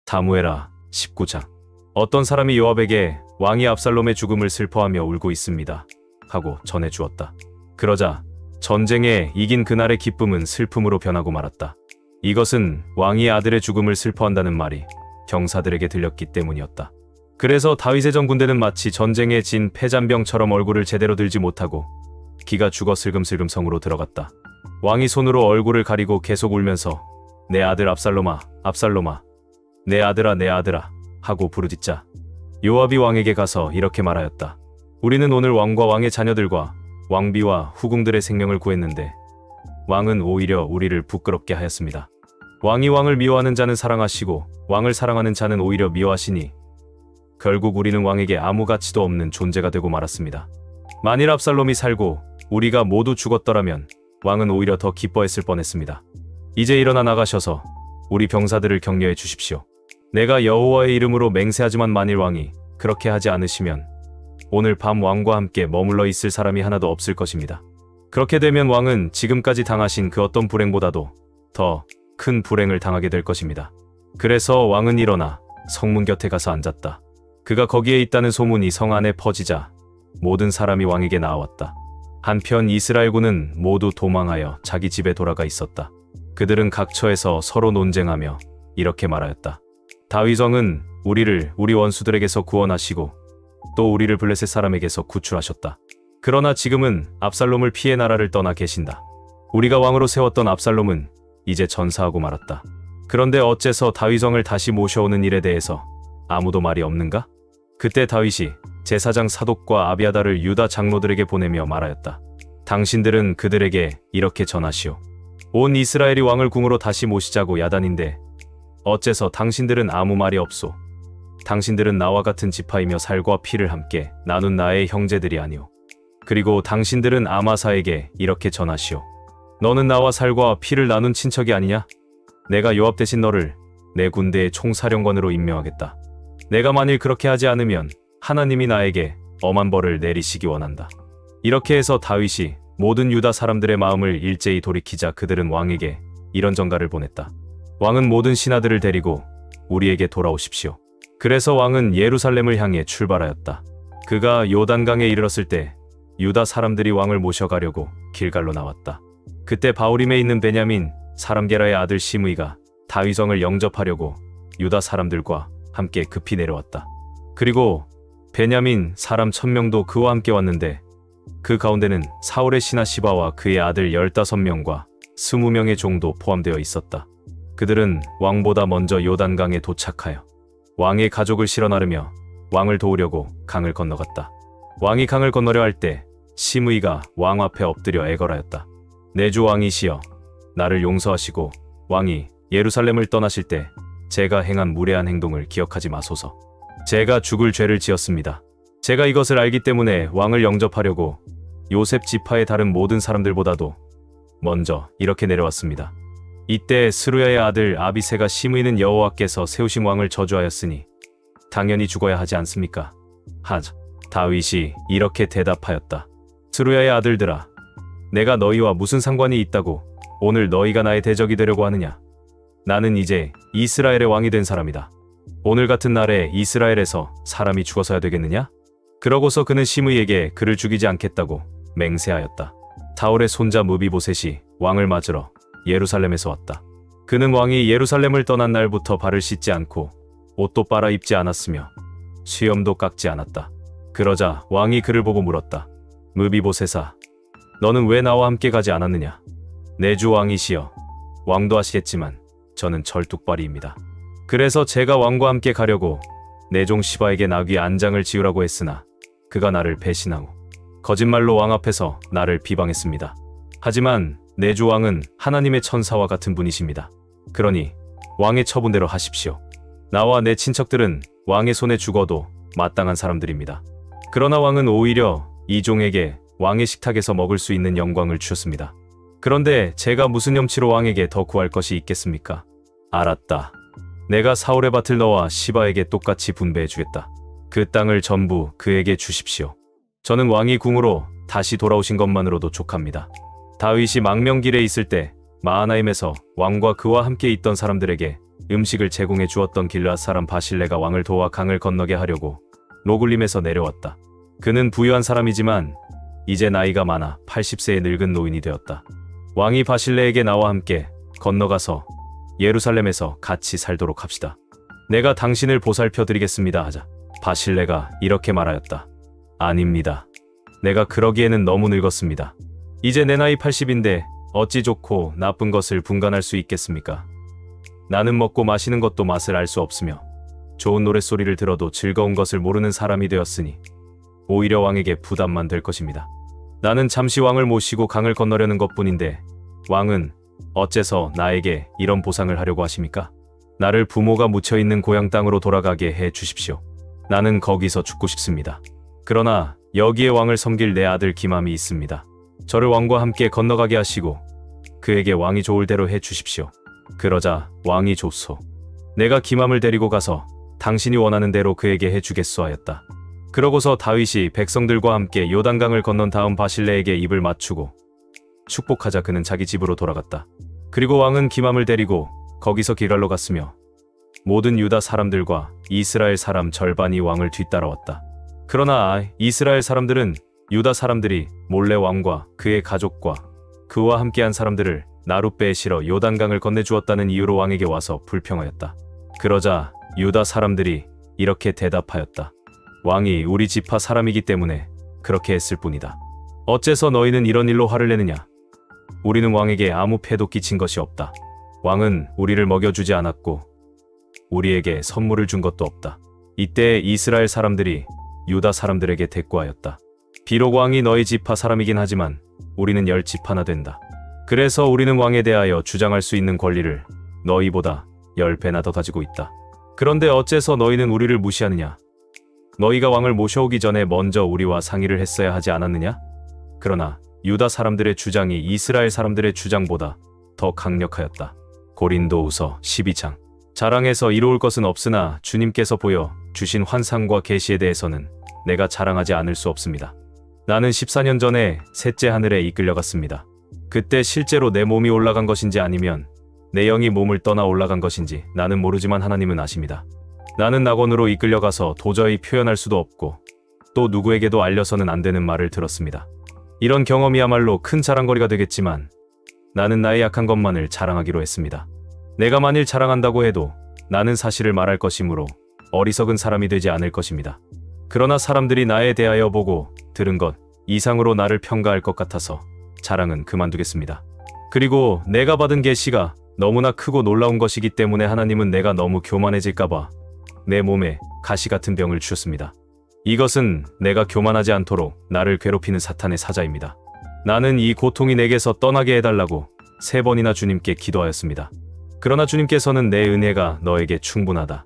사무엘하 19장. 어떤 사람이 요압에게 왕이 압살롬의 죽음을 슬퍼하며 울고 있습니다 하고 전해 주었다. 그러자 전쟁에 이긴 그날의 기쁨은 슬픔으로 변하고 말았다. 이것은 왕이 아들의 죽음을 슬퍼한다는 말이 병사들에게 들렸기 때문이었다. 그래서 다윗의 전군대는 마치 전쟁에 진 패잔병처럼 얼굴을 제대로 들지 못하고 기가 죽어 슬금슬금 성으로 들어갔다. 왕이 손으로 얼굴을 가리고 계속 울면서 내 아들 압살롬아, 압살롬아, 내 아들아, 내 아들아 하고 부르짖자 요압이 왕에게 가서 이렇게 말하였다. 우리는 오늘 왕과 왕의 자녀들과 왕비와 후궁들의 생명을 구했는데 왕은 오히려 우리를 부끄럽게 하였습니다. 왕이 왕을 미워하는 자는 사랑하시고 왕을 사랑하는 자는 오히려 미워하시니 결국 우리는 왕에게 아무 가치도 없는 존재가 되고 말았습니다. 만일 압살롬이 살고 우리가 모두 죽었더라면 왕은 오히려 더 기뻐했을 뻔했습니다. 이제 일어나 나가셔서 우리 병사들을 격려해 주십시오. 내가 여호와의 이름으로 맹세하지만 만일 왕이 그렇게 하지 않으시면 오늘 밤 왕과 함께 머물러 있을 사람이 하나도 없을 것입니다. 그렇게 되면 왕은 지금까지 당하신 그 어떤 불행보다도 더 큰 불행을 당하게 될 것입니다. 그래서 왕은 일어나 성문 곁에 가서 앉았다. 그가 거기에 있다는 소문이 성 안에 퍼지자 모든 사람이 왕에게 나아왔다. 한편 이스라엘군은 모두 도망하여 자기 집에 돌아가 있었다. 그들은 각처에서 서로 논쟁하며 이렇게 말하였다. 다윗 왕은 우리를 우리 원수들에게서 구원하시고 또 우리를 블레셋 사람에게서 구출하셨다. 그러나 지금은 압살롬을 피해 나라를 떠나 계신다. 우리가 왕으로 세웠던 압살롬은 이제 전사하고 말았다. 그런데 어째서 다윗 왕을 다시 모셔오는 일에 대해서 아무도 말이 없는가? 그때 다윗이 제사장 사독과 아비아달을 유다 장로들에게 보내며 말하였다. 당신들은 그들에게 이렇게 전하시오. 온 이스라엘이 왕을 궁으로 다시 모시자고 야단인데 어째서 당신들은 아무 말이 없소. 당신들은 나와 같은 지파이며 살과 피를 함께 나눈 나의 형제들이 아니오. 그리고 당신들은 아마사에게 이렇게 전하시오. 너는 나와 살과 피를 나눈 친척이 아니냐? 내가 요압 대신 너를 내 군대의 총사령관으로 임명하겠다. 내가 만일 그렇게 하지 않으면 하나님이 나에게 엄한 벌을 내리시기 원한다. 이렇게 해서 다윗이 모든 유다 사람들의 마음을 일제히 돌이키자 그들은 왕에게 이런 전가를 보냈다. 왕은 모든 신하들을 데리고 우리에게 돌아오십시오. 그래서 왕은 예루살렘을 향해 출발하였다. 그가 요단강에 이르렀을 때 유다 사람들이 왕을 모셔가려고 길갈로 나왔다. 그때 바후림에 있는 베냐민 사람 게라의 아들 시므이가 다윗 왕을 영접하려고 유다 사람들과 함께 급히 내려왔다. 그리고 베냐민 사람 1000명도 그와 함께 왔는데 그 가운데는 사울의 신하 시바와 그의 아들 15명과 20명의 종도 포함되어 있었다. 그들은 왕보다 먼저 요단강에 도착하여 왕의 가족을 실어 나르며 왕을 도우려고 강을 건너갔다. 왕이 강을 건너려 할 때 시므이가 왕 앞에 엎드려 애걸하였다. 내 주 왕이시여, 나를 용서하시고 왕이 예루살렘을 떠나실 때 제가 행한 무례한 행동을 기억하지 마소서. 제가 죽을 죄를 지었습니다. 제가 이것을 알기 때문에 왕을 영접하려고 요셉 지파의 다른 모든 사람들보다도 먼저 이렇게 내려왔습니다. 이때 스루야의 아들 아비새가 시므이는 여호와께서 세우신 왕을 저주하였으니 당연히 죽어야 하지 않습니까? 다윗이 이렇게 대답하였다. 스루야의 아들들아, 내가 너희와 무슨 상관이 있다고 오늘 너희가 나의 대적이 되려고 하느냐? 나는 이제 이스라엘의 왕이 된 사람이다. 오늘 같은 날에 이스라엘에서 사람이 죽어서야 되겠느냐? 그러고서 그는 시므이에게 그를 죽이지 않겠다고 맹세하였다. 사울의 손자 무비보셋이 왕을 맞으러 예루살렘에서 왔다. 그는 왕이 예루살렘을 떠난 날부터 발을 씻지 않고 옷도 빨아 입지 않았으며 수염도 깎지 않았다. 그러자 왕이 그를 보고 물었다. 무비보셋아, 너는 왜 나와 함께 가지 않았느냐? 내 주 왕이시여, 왕도 아시겠지만 저는 절뚝발이입니다. 그래서 제가 왕과 함께 가려고 내 종 시바에게 나귀 안장을 지으라고 했으나 그가 나를 배신하고 거짓말로 왕 앞에서 나를 비방했습니다. 하지만 내 주 왕은 하나님의 천사와 같은 분이십니다. 그러니 왕의 처분대로 하십시오. 나와 내 친척들은 왕의 손에 죽어도 마땅한 사람들입니다. 그러나 왕은 오히려 이 종에게 왕의 식탁에서 먹을 수 있는 영광을 주셨습니다. 그런데 제가 무슨 염치로 왕에게 더 구할 것이 있겠습니까? 알았다. 내가 사울의 밭을 너와 시바에게 똑같이 분배해 주겠다. 그 땅을 전부 그에게 주십시오. 저는 왕이 궁으로 다시 돌아오신 것만으로도 족합니다. 다윗이 망명길에 있을 때 마하나임에서 왕과 그와 함께 있던 사람들에게 음식을 제공해 주었던 길르앗 사람 바실레가 왕을 도와 강을 건너게 하려고 로굴림에서 내려왔다. 그는 부유한 사람이지만 이제 나이가 많아 80세의 늙은 노인이 되었다. 왕이 바실레에게 나와 함께 건너가서 예루살렘에서 같이 살도록 합시다. 내가 당신을 보살펴 드리겠습니다 하자 바실레가 이렇게 말하였다. 아닙니다. 내가 그러기에는 너무 늙었습니다. 이제 내 나이 80인데 어찌 좋고 나쁜 것을 분간할 수 있겠습니까? 나는 먹고 마시는 것도 맛을 알 수 없으며 좋은 노랫소리를 들어도 즐거운 것을 모르는 사람이 되었으니 오히려 왕에게 부담만 될 것입니다. 나는 잠시 왕을 모시고 강을 건너려는 것뿐인데 왕은 어째서 나에게 이런 보상을 하려고 하십니까? 나를 부모가 묻혀있는 고향 땅으로 돌아가게 해 주십시오. 나는 거기서 죽고 싶습니다. 그러나 여기에 왕을 섬길 내 아들 기맘이 있습니다. 저를 왕과 함께 건너가게 하시고 그에게 왕이 좋을 대로 해 주십시오. 그러자 왕이 좋소. 내가 기맘을 데리고 가서 당신이 원하는 대로 그에게 해 주겠소 하였다. 그러고서 다윗이 백성들과 함께 요단강을 건넌 다음 바실레에게 입을 맞추고 축복하자 그는 자기 집으로 돌아갔다. 그리고 왕은 기맘을 데리고 거기서 길갈로 갔으며 모든 유다 사람들과 이스라엘 사람 절반이 왕을 뒤따라왔다. 그러나 이스라엘 사람들은 유다 사람들이 몰래 왕과 그의 가족과 그와 함께한 사람들을 나룻배에 실어 요단강을 건네주었다는 이유로 왕에게 와서 불평하였다. 그러자 유다 사람들이 이렇게 대답하였다. 왕이 우리 지파 사람이기 때문에 그렇게 했을 뿐이다. 어째서 너희는 이런 일로 화를 내느냐? 우리는 왕에게 아무 패도 끼친 것이 없다. 왕은 우리를 먹여주지 않았고 우리에게 선물을 준 것도 없다. 이때 이스라엘 사람들이 유다 사람들에게 대꾸하였다. 비록 왕이 너희 지파 사람이긴 하지만 우리는 10지파나 된다. 그래서 우리는 왕에 대하여 주장할 수 있는 권리를 너희보다 10배나 더 가지고 있다. 그런데 어째서 너희는 우리를 무시하느냐? 너희가 왕을 모셔오기 전에 먼저 우리와 상의를 했어야 하지 않았느냐? 그러나 유다 사람들의 주장이 이스라엘 사람들의 주장보다 더 강력하였다. 고린도후서 12장. 자랑해서 이루올 것은 없으나 주님께서 보여 주신 환상과 계시에 대해서는 내가 자랑하지 않을 수 없습니다. 나는 14년 전에 셋째 하늘에 이끌려갔습니다. 그때 실제로 내 몸이 올라간 것인지 아니면 내 영이 몸을 떠나 올라간 것인지 나는 모르지만 하나님은 아십니다. 나는 낙원으로 이끌려가서 도저히 표현할 수도 없고 또 누구에게도 알려서는 안 되는 말을 들었습니다. 이런 경험이야말로 큰 자랑거리가 되겠지만 나는 나의 약한 것만을 자랑하기로 했습니다. 내가 만일 자랑한다고 해도 나는 사실을 말할 것이므로 어리석은 사람이 되지 않을 것입니다. 그러나 사람들이 나에 대하여 보고 들은 것 이상으로 나를 평가할 것 같아서 자랑은 그만두겠습니다. 그리고 내가 받은 계시가 너무나 크고 놀라운 것이기 때문에 하나님은 내가 너무 교만해질까봐 내 몸에 가시 같은 병을 주셨습니다. 이것은 내가 교만하지 않도록 나를 괴롭히는 사탄의 사자입니다. 나는 이 고통이 내게서 떠나게 해달라고 3번이나 주님께 기도하였습니다. 그러나 주님께서는 내 은혜가 너에게 충분하다.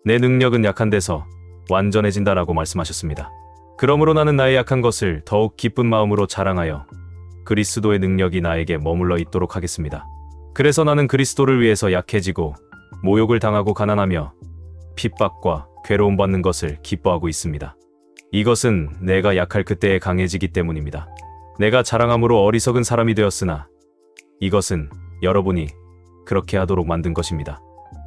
내 능력은 약한 데서 완전해진다라고 말씀하셨습니다. 그러므로 나는 나의 약한 것을 더욱 기쁜 마음으로 자랑하여 그리스도의 능력이 나에게 머물러 있도록 하겠습니다. 그래서 나는 그리스도를 위해서 약해지고 모욕을 당하고 가난하며 핍박과 괴로움 받는 것을 기뻐하고 있습니다. 이것은 내가 약할 그때에 강해지기 때문입니다. 내가 자랑함으로 어리석은 사람이 되었으나 이것은 여러분이 그렇게 하도록 만든 것입니다.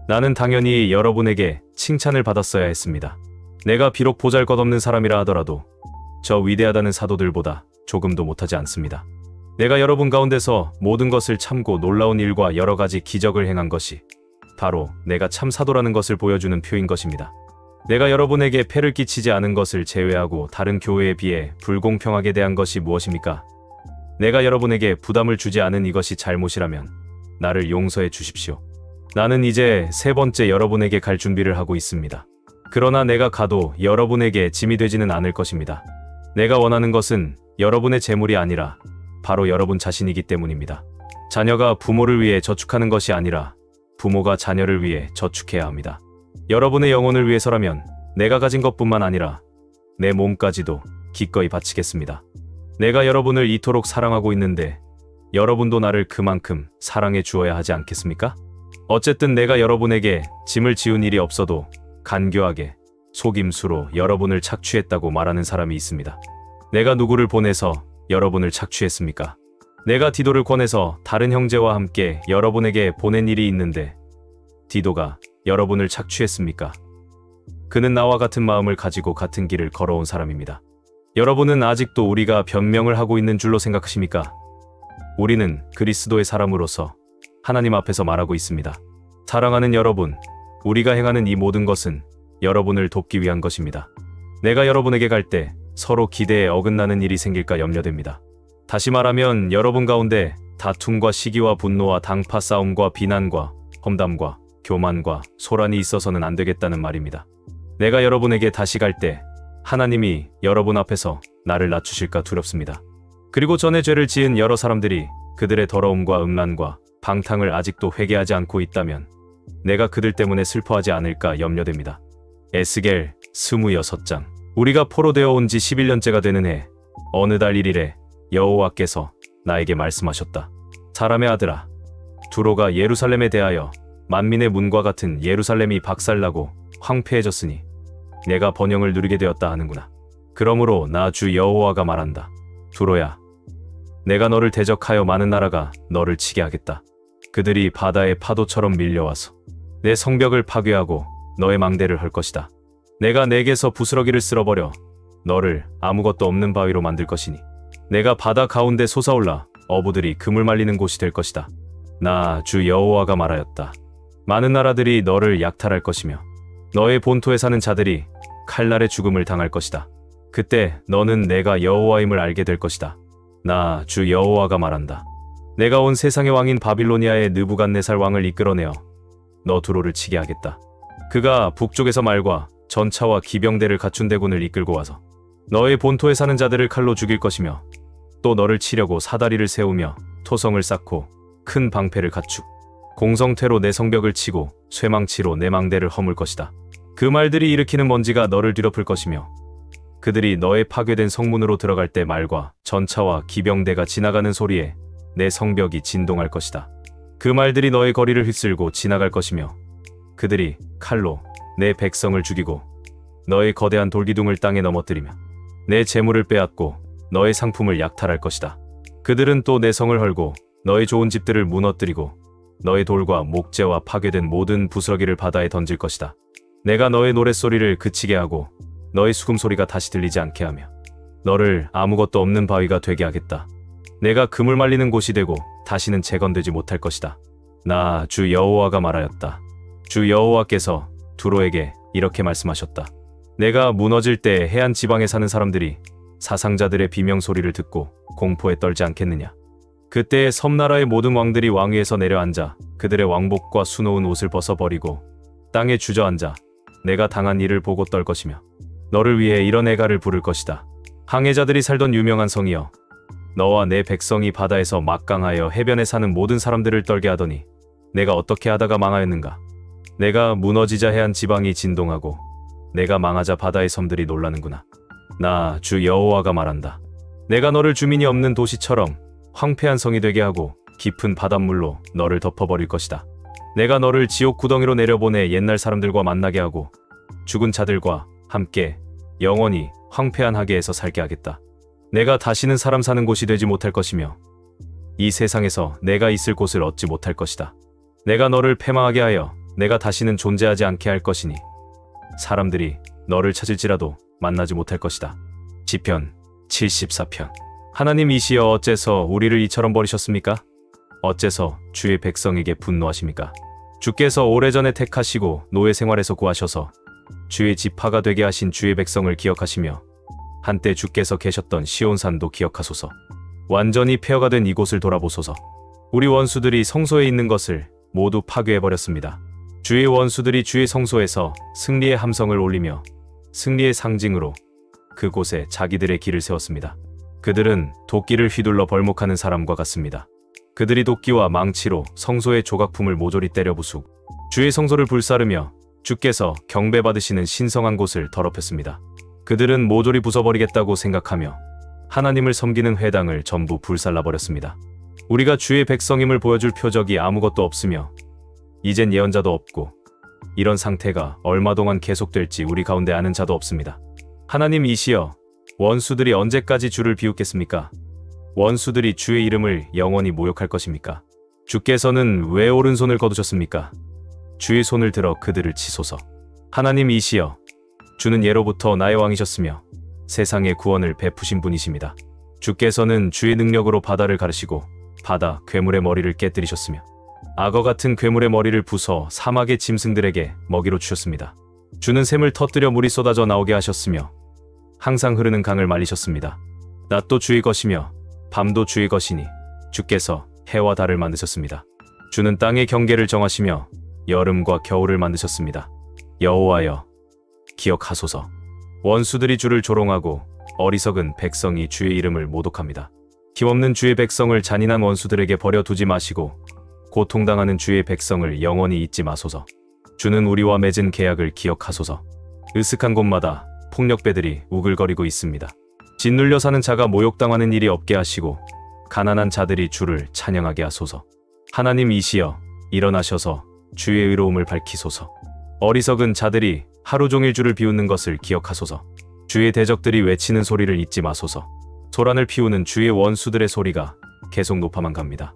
나는 당연히 여러분에게 칭찬을 받았어야 했습니다. 내가 비록 보잘것없는 사람이라 하더라도 저 위대하다는 사도들보다 조금도 못하지 않습니다. 내가 여러분 가운데서 모든 것을 참고 놀라운 일과 여러 가지 기적을 행한 것이 바로 내가 참 사도라는 것을 보여주는 표인 것입니다. 내가 여러분에게 폐를 끼치지 않은 것을 제외하고 다른 교회에 비해 불공평하게 대한 것이 무엇입니까? 내가 여러분에게 부담을 주지 않은 이것이 잘못이라면 나를 용서해 주십시오. 나는 이제 3번째 여러분에게 갈 준비를 하고 있습니다. 그러나 내가 가도 여러분에게 짐이 되지는 않을 것입니다. 내가 원하는 것은 여러분의 재물이 아니라 바로 여러분 자신이기 때문입니다. 자녀가 부모를 위해 저축하는 것이 아니라 부모가 자녀를 위해 저축해야 합니다. 여러분의 영혼을 위해서라면 내가 가진 것뿐만 아니라 내 몸까지도 기꺼이 바치겠습니다. 내가 여러분을 이토록 사랑하고 있는데 여러분도 나를 그만큼 사랑해 주어야 하지 않겠습니까? 어쨌든 내가 여러분에게 짐을 지운 일이 없어도 간교하게 속임수로 여러분을 착취했다고 말하는 사람이 있습니다. 내가 누구를 보내서 여러분을 착취했습니까? 내가 디도를 권해서 다른 형제와 함께 여러분에게 보낸 일이 있는데 디도가 여러분을 착취했습니까? 그는 나와 같은 마음을 가지고 같은 길을 걸어온 사람입니다. 여러분은 아직도 우리가 변명을 하고 있는 줄로 생각하십니까? 우리는 그리스도의 사람으로서 하나님 앞에서 말하고 있습니다. 사랑하는 여러분, 우리가 행하는 이 모든 것은 여러분을 돕기 위한 것입니다. 내가 여러분에게 갈 때 서로 기대에 어긋나는 일이 생길까 염려됩니다. 다시 말하면 여러분 가운데 다툼과 시기와 분노와 당파 싸움과 비난과 험담과 교만과 소란이 있어서는 안 되겠다는 말입니다. 내가 여러분에게 다시 갈 때 하나님이 여러분 앞에서 나를 낮추실까 두렵습니다. 그리고 전에 죄를 지은 여러 사람들이 그들의 더러움과 음란과 방탕을 아직도 회개하지 않고 있다면 내가 그들 때문에 슬퍼하지 않을까 염려됩니다. 에스겔 26장. 우리가 포로되어 온 지 11년째가 되는 해 어느 달 1일에 여호와께서 나에게 말씀하셨다. 사람의 아들아, 두로가 예루살렘에 대하여 만민의 문과 같은 예루살렘이 박살나고 황폐해졌으니 내가 번영을 누리게 되었다 하는구나. 그러므로 나 주 여호와가 말한다. 두로야, 내가 너를 대적하여 많은 나라가 너를 치게 하겠다. 그들이 바다의 파도처럼 밀려와서 내 성벽을 파괴하고 너의 망대를 헐 것이다. 내가 내게서 부스러기를 쓸어버려 너를 아무것도 없는 바위로 만들 것이니 내가 바다 가운데 솟아올라 어부들이 그물 말리는 곳이 될 것이다. 나 주 여호와가 말하였다. 많은 나라들이 너를 약탈할 것이며 너의 본토에 사는 자들이 칼날의 죽음을 당할 것이다. 그때 너는 내가 여호와임을 알게 될 것이다. 나 주 여호와가 말한다. 내가 온 세상의 왕인 바빌로니아의 느부갓네살 왕을 이끌어내어 너 두로를 치게 하겠다. 그가 북쪽에서 말과 전차와 기병대를 갖춘 대군을 이끌고 와서 너의 본토에 사는 자들을 칼로 죽일 것이며 또 너를 치려고 사다리를 세우며 토성을 쌓고 큰 방패를 갖추고 공성퇴로 내 성벽을 치고 쇠망치로 내 망대를 허물 것이다. 그 말들이 일으키는 먼지가 너를 뒤덮을 것이며 그들이 너의 파괴된 성문으로 들어갈 때 말과 전차와 기병대가 지나가는 소리에 내 성벽이 진동할 것이다. 그 말들이 너의 거리를 휩쓸고 지나갈 것이며 그들이 칼로 내 백성을 죽이고 너의 거대한 돌기둥을 땅에 넘어뜨리며 내 재물을 빼앗고 너의 상품을 약탈할 것이다. 그들은 또 내 성을 헐고 너의 좋은 집들을 무너뜨리고 너의 돌과 목재와 파괴된 모든 부스러기를 바다에 던질 것이다. 내가 너의 노랫소리를 그치게 하고 너의 수금소리가 다시 들리지 않게 하며 너를 아무것도 없는 바위가 되게 하겠다. 내가 그물 말리는 곳이 되고 다시는 재건되지 못할 것이다. 나 주 여호와가 말하였다. 주 여호와께서 두로에게 이렇게 말씀하셨다. 내가 무너질 때 해안 지방에 사는 사람들이 사상자들의 비명소리를 듣고 공포에 떨지 않겠느냐. 그때에 섬나라의 모든 왕들이 왕위에서 내려앉아 그들의 왕복과 수놓은 옷을 벗어버리고 땅에 주저앉아 내가 당한 일을 보고 떨 것이며 너를 위해 이런 애가를 부를 것이다. 항해자들이 살던 유명한 성이여, 너와 내 백성이 바다에서 막강하여 해변에 사는 모든 사람들을 떨게 하더니 내가 어떻게 하다가 망하였는가. 내가 무너지자 해안 지방이 진동하고 내가 망하자 바다의 섬들이 놀라는구나. 나 주 여호와가 말한다. 내가 너를 주민이 없는 도시처럼 황폐한 성이 되게 하고 깊은 바닷물로 너를 덮어버릴 것이다. 내가 너를 지옥 구덩이로 내려보내 옛날 사람들과 만나게 하고 죽은 자들과 함께 영원히 황폐한 하계에서 살게 하겠다. 내가 다시는 사람 사는 곳이 되지 못할 것이며 이 세상에서 내가 있을 곳을 얻지 못할 것이다. 내가 너를 패망하게 하여 내가 다시는 존재하지 않게 할 것이니 사람들이 너를 찾을지라도 만나지 못할 것이다. 시편 74편. 하나님이시여, 어째서 우리를 이처럼 버리셨습니까? 어째서 주의 백성에게 분노하십니까? 주께서 오래전에 택하시고 노예 생활에서 구하셔서 주의 지파가 되게 하신 주의 백성을 기억하시며 한때 주께서 계셨던 시온산도 기억하소서. 완전히 폐허가 된 이곳을 돌아보소서. 우리 원수들이 성소에 있는 것을 모두 파괴해버렸습니다. 주의 원수들이 주의 성소에서 승리의 함성을 올리며 승리의 상징으로 그곳에 자기들의 길을 세웠습니다. 그들은 도끼를 휘둘러 벌목하는 사람과 같습니다. 그들이 도끼와 망치로 성소의 조각품을 모조리 때려 부수고 주의 성소를 불사르며 주께서 경배받으시는 신성한 곳을 더럽혔습니다. 그들은 모조리 부숴버리겠다고 생각하며 하나님을 섬기는 회당을 전부 불살라버렸습니다. 우리가 주의 백성임을 보여줄 표적이 아무것도 없으며 이젠 예언자도 없고 이런 상태가 얼마 동안 계속될지 우리 가운데 아는 자도 없습니다. 하나님이시여, 원수들이 언제까지 주를 비웃겠습니까? 원수들이 주의 이름을 영원히 모욕할 것입니까? 주께서는 왜 오른손을 거두셨습니까? 주의 손을 들어 그들을 치소서. 하나님이시여, 주는 예로부터 나의 왕이셨으며 세상의 구원을 베푸신 분이십니다. 주께서는 주의 능력으로 바다를 가르시고 바다 괴물의 머리를 깨뜨리셨으며 악어 같은 괴물의 머리를 부숴 사막의 짐승들에게 먹이로 주셨습니다. 주는 샘을 터뜨려 물이 쏟아져 나오게 하셨으며 항상 흐르는 강을 말리셨습니다. 낮도 주의 것이며 밤도 주의 것이니 주께서 해와 달을 만드셨습니다. 주는 땅의 경계를 정하시며 여름과 겨울을 만드셨습니다. 여호와여, 기억하소서. 원수들이 주를 조롱하고 어리석은 백성이 주의 이름을 모독합니다. 힘없는 주의 백성을 잔인한 원수들에게 버려두지 마시고 고통당하는 주의 백성을 영원히 잊지 마소서. 주는 우리와 맺은 계약을 기억하소서. 으슥한 곳마다 폭력배들이 우글거리고 있습니다. 짓눌려 사는 자가 모욕당하는 일이 없게 하시고 가난한 자들이 주를 찬양하게 하소서. 하나님이시여, 일어나셔서 주의 의로움을 밝히소서. 어리석은 자들이 하루 종일 주를 비웃는 것을 기억하소서. 주의 대적들이 외치는 소리를 잊지 마소서. 소란을 피우는 주의 원수들의 소리가 계속 높아만 갑니다.